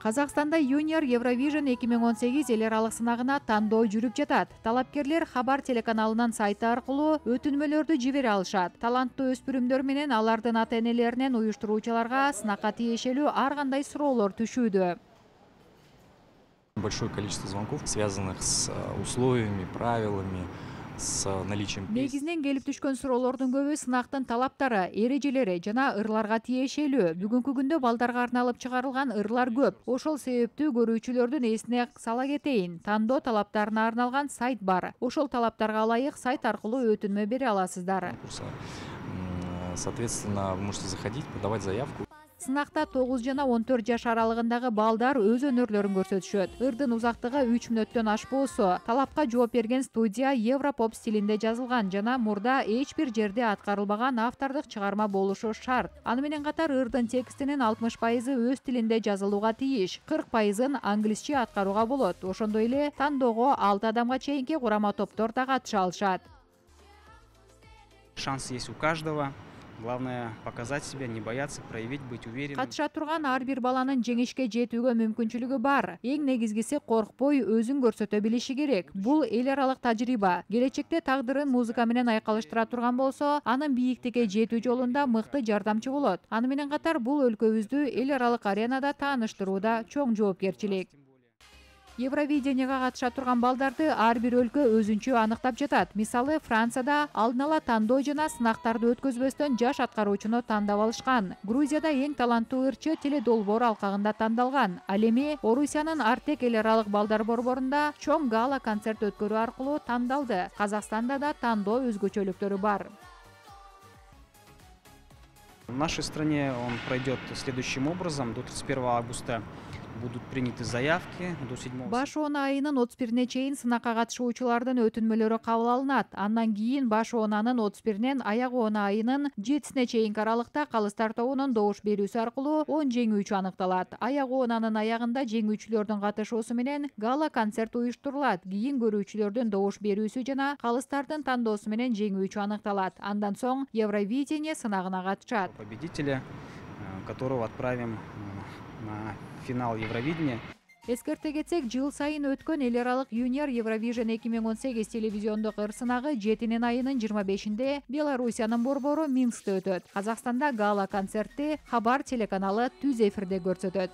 Казакстанда Junior Eurovision 2018 эл аралык сынагына тандоо жүрүп жатат. Талапкерлер Хабар телеканалынын сайты аркылуу өтүнмөлөрдү жибере алышат. Таланттуу өспүрүмдөр менен алардын ата-энелеринен уюштуруучуларга сынакка тиешелүү ар кандай суроолор түшүүдө. Большое количество звонков, связанных с условиями, правилами, с наличием песен. Негизинен келип түшкөн суроолордун көбү сынактын талаптары, эрежелери жана ырларга тиешелүү. Бүгүнкү күндө балдарга арналып чыгарылган ырлар көп. Ошол себептүү көрүүчүлөрдүн эсине сала кетейин. Тандоо талаптарына арналган сайт бар. Ошол талаптарга ылайык сайт аркылуу өтүнмө бере аласыздар. Соответственно, вы можете заходить, подавать заявку. Сынакта 9 жана 14 жаш аралыгындагы балдар өз өнөрлөрүн көрсөтүшөт. Ырдын узактыгы 3 мүнөттөн ашпоосу. Талапка жооп берген студия Европоп стилинде жазылган жана мурда эч бир жерде аткарылбаган автордук чыгарма болушу шарт. Аны менен катар ырдын текстинин 60% өз тилинде жазылууга тийиш, 40%ын англисче аткарууга болот. Ошондой эле тандоого 6 адамга чейинки курама топтор да катыша алышат. Шанс есть у каждого. Главное показать себя, не бояться, проявить, быть уверенным. Катыша турган ар бир баланын жеңишке жетүүгө мүмкүнчүлүгү бар. Эң негизгиси коркпой өзүн көрсөтө билиши керек. Бул эл аралык тажрыйба. Келечекте тагдырын музыка менен айкалыштыра турган болсо, анын бийиктикке жетүү жолунда мыкты жардамчы болот. Аны менен катар бул өлкөбүздү эл аралык аренада тааныштырууда чоң жоопкерчилик. Евровиденияга катыша турган балдарды ар бир өлкө өзүнчө аныктап жатат. Мисалы, Францияда алдын ала тандоо жана сынактарды өткөзбөстөн жаш аткаруучуну тандап алышкан. Грузияда эң таланттуу ырчы теледолбоор алкагында тандалган. Ал эми Орусиянын Артек эл аралык балдар борборунда чоң гала концерт өткөрүү аркылуу тандалды. Казакстанда да тандоо өзгөчөлүктөрү бар. В нашей стране он пройдет следующим образом. До 31 августа будут приняты заявки, до 7 Баш оона айынын 31-ине чейин сынакка катышуучулардын өтүнмөлөрү кабыл алынат. Андан кийин баш оонанын 31-нен аяк оона айынын 7-сине чейинки аралыкта калыстар тобунун добуш берүүсү аркылуу 10 жеңүүчү аныкталат. Аяк оонанын аягында жеңүүчүлөрдүн катышуусу менен гала концерт уюштурулат. Кийин көрүүчүлөрдүн добуш берүүсү жана калыстардын тандоосу менен жеңүүчү аныкталат. Андан соң Евровидение сынагына катышат. Победителя, которого отправим на финал Евровидения. Эскерте кетсек, жыл сайын өткөн эл аралык Junior Eurovision 2018 телевизиондук ыр сынагы 7 айынын 25-inde Белоруссиянын борбору Минскте өтөт. Казакстанда гала концертти Хабар телеканалы түз эфирде көрсөтөт.